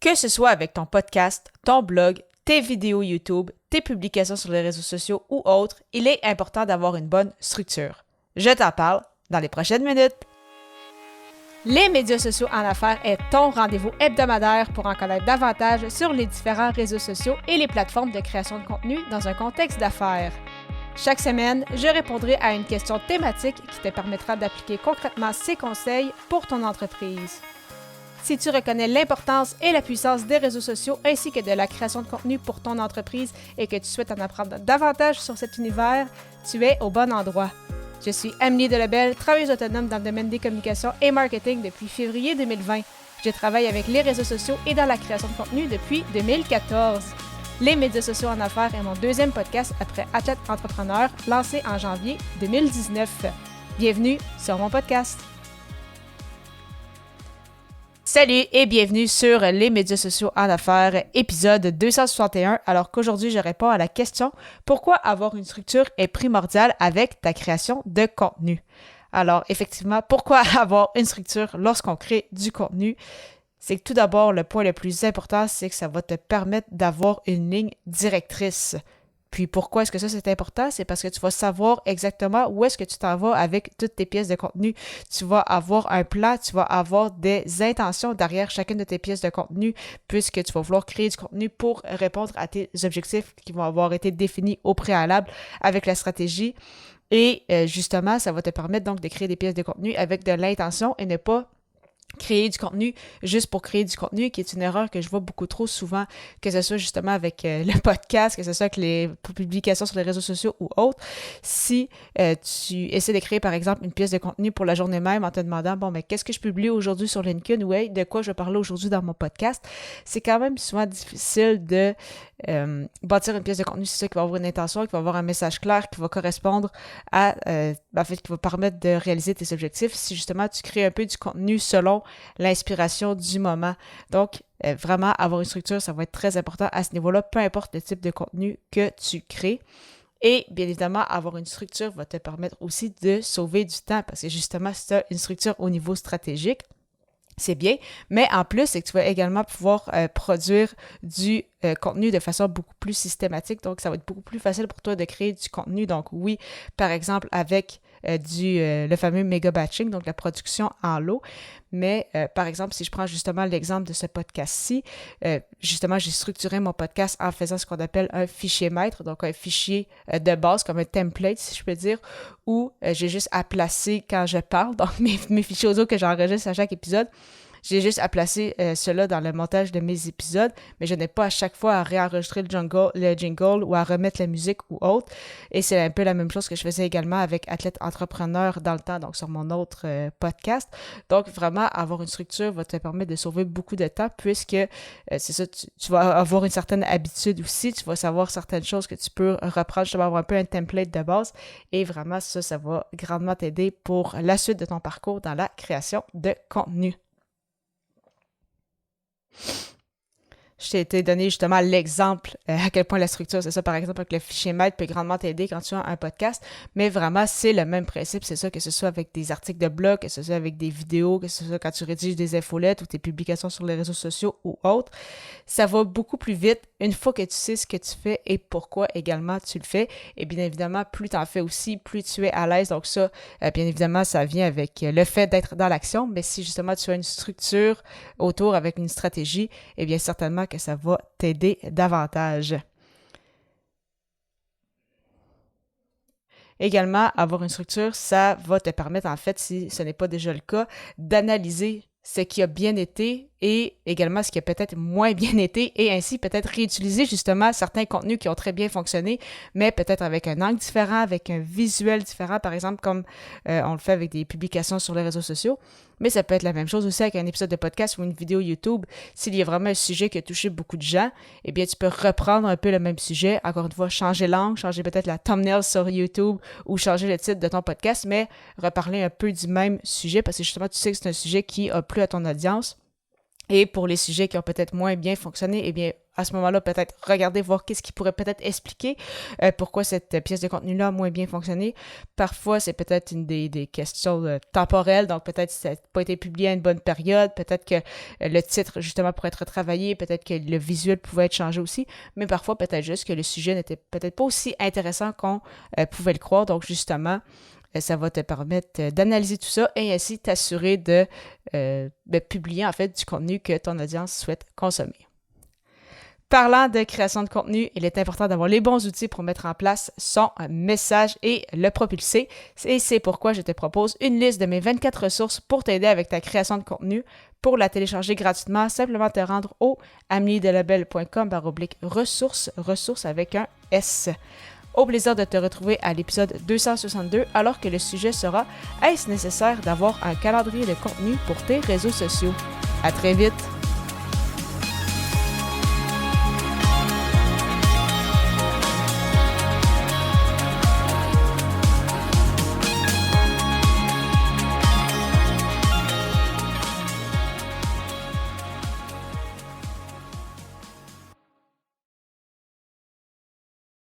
Que ce soit avec ton podcast, ton blog, tes vidéos YouTube, tes publications sur les réseaux sociaux ou autres, il est important d'avoir une bonne structure. Je t'en parle dans les prochaines minutes. Les médias sociaux en affaires est ton rendez-vous hebdomadaire pour en connaître davantage sur les différents réseaux sociaux et les plateformes de création de contenu dans un contexte d'affaires. Chaque semaine, je répondrai à une question thématique qui te permettra d'appliquer concrètement ces conseils pour ton entreprise. Si tu reconnais l'importance et la puissance des réseaux sociaux ainsi que de la création de contenu pour ton entreprise et que tu souhaites en apprendre davantage sur cet univers, tu es au bon endroit. Je suis Amélie Delebel, travailleuse autonome dans le domaine des communications et marketing depuis février 2020. Je travaille avec les réseaux sociaux et dans la création de contenu depuis 2014. Les médias sociaux en affaires est mon deuxième podcast après Athlète Entrepreneur, lancé en janvier 2019. Bienvenue sur mon podcast. Salut et bienvenue sur les médias sociaux en affaires, épisode 261, alors qu'aujourd'hui je réponds à la question « Pourquoi avoir une structure est primordiale avec ta création de contenu? » Alors effectivement, pourquoi avoir une structure lorsqu'on crée du contenu? C'est que tout d'abord, le point le plus important, c'est que ça va te permettre d'avoir une ligne directrice. Puis pourquoi est-ce que ça c'est important? C'est parce que tu vas savoir exactement où est-ce que tu t'en vas avec toutes tes pièces de contenu. Tu vas avoir un plan, tu vas avoir des intentions derrière chacune de tes pièces de contenu puisque tu vas vouloir créer du contenu pour répondre à tes objectifs qui vont avoir été définis au préalable avec la stratégie. Et justement, ça va te permettre donc de créer des pièces de contenu avec de l'intention et ne pas créer du contenu juste pour créer du contenu, qui est une erreur que je vois beaucoup trop souvent, que ce soit justement avec le podcast, que ce soit avec les publications sur les réseaux sociaux ou autres. Si tu essaies de créer, par exemple, une pièce de contenu pour la journée même en te demandant, bon, mais qu'est-ce que je publie aujourd'hui sur LinkedIn ou hey, de quoi je vais parler aujourd'hui dans mon podcast, c'est quand même souvent difficile de bâtir une pièce de contenu, c'est ça qui va avoir une intention, qui va avoir un message clair, qui va correspondre à, en fait, qui va permettre de réaliser tes objectifs si justement tu crées un peu du contenu selon l'inspiration du moment. Donc, vraiment, avoir une structure, ça va être très important à ce niveau-là, peu importe le type de contenu que tu crées. Et bien évidemment, avoir une structure va te permettre aussi de sauver du temps parce que justement, si tu as une structure au niveau stratégique, c'est bien, mais en plus, c'est que tu vas également pouvoir produire du contenu de façon beaucoup plus systématique. Donc, ça va être beaucoup plus facile pour toi de créer du contenu. Donc, oui, par exemple, avec le fameux méga batching, donc la production en lot. Mais, par exemple, si je prends justement l'exemple de ce podcast-ci, justement, j'ai structuré mon podcast en faisant ce qu'on appelle un fichier maître, donc un fichier de base, comme un template, si je peux dire, où j'ai juste à placer quand je parle, donc mes fichiers audio que j'enregistre à chaque épisode. J'ai juste à placer cela dans le montage de mes épisodes, mais je n'ai pas à chaque fois à réenregistrer le jingle ou à remettre la musique ou autre. Et c'est un peu la même chose que je faisais également avec Athlète Entrepreneur dans le temps, donc sur mon autre podcast. Donc, vraiment, avoir une structure va te permettre de sauver beaucoup de temps puisque, c'est ça, tu vas avoir une certaine habitude aussi, tu vas savoir certaines choses que tu peux reprendre, justement avoir un peu un template de base. Et vraiment, ça va grandement t'aider pour la suite de ton parcours dans la création de contenu. Je t'ai donné justement l'exemple à quel point la structure, c'est ça, par exemple, avec le fichier maître peut grandement t'aider quand tu as un podcast, mais vraiment, c'est le même principe, c'est ça, que ce soit avec des articles de blog, que ce soit avec des vidéos, que ce soit quand tu rédiges des infolettes ou tes publications sur les réseaux sociaux ou autres. Ça va beaucoup plus vite une fois que tu sais ce que tu fais et pourquoi également tu le fais. Et bien évidemment, plus tu en fais aussi, plus tu es à l'aise. Donc ça, bien évidemment, ça vient avec le fait d'être dans l'action, mais si justement tu as une structure autour avec une stratégie, eh bien certainement que ça va t'aider davantage. Également, avoir une structure, ça va te permettre, en fait, si ce n'est pas déjà le cas, d'analyser ce qui a bien été et également ce qui a peut-être moins bien été et ainsi peut-être réutiliser justement certains contenus qui ont très bien fonctionné, mais peut-être avec un angle différent, avec un visuel différent, par exemple comme on le fait avec des publications sur les réseaux sociaux. Mais ça peut être la même chose aussi avec un épisode de podcast ou une vidéo YouTube. S'il y a vraiment un sujet qui a touché beaucoup de gens, eh bien, tu peux reprendre un peu le même sujet. Encore une fois, changer l'angle, changer peut-être la thumbnail sur YouTube ou changer le titre de ton podcast, mais reparler un peu du même sujet parce que justement, tu sais que c'est un sujet qui a plu à ton audience. Et pour les sujets qui ont peut-être moins bien fonctionné, eh bien, à ce moment-là, peut-être regarder, voir qu'est-ce qui pourrait peut-être expliquer pourquoi cette pièce de contenu-là a moins bien fonctionné. Parfois, c'est peut-être une des questions temporelles, donc peut-être que ça n'a pas été publié à une bonne période, peut-être que le titre, justement, pourrait être retravaillé, peut-être que le visuel pouvait être changé aussi, mais parfois, peut-être juste que le sujet n'était peut-être pas aussi intéressant qu'on pouvait le croire. Donc, justement, ça va te permettre d'analyser tout ça et ainsi t'assurer de publier en fait du contenu que ton audience souhaite consommer. Parlant de création de contenu, il est important d'avoir les bons outils pour mettre en place son message et le propulser. Et c'est pourquoi je te propose une liste de mes 24 ressources pour t'aider avec ta création de contenu. Pour la télécharger gratuitement, simplement te rendre au ameliedelabel.com/ressources, ressources avec un S. Au plaisir de te retrouver à l'épisode 262 alors que le sujet sera « Est-ce nécessaire d'avoir un calendrier de contenu pour tes réseaux sociaux? » À très vite!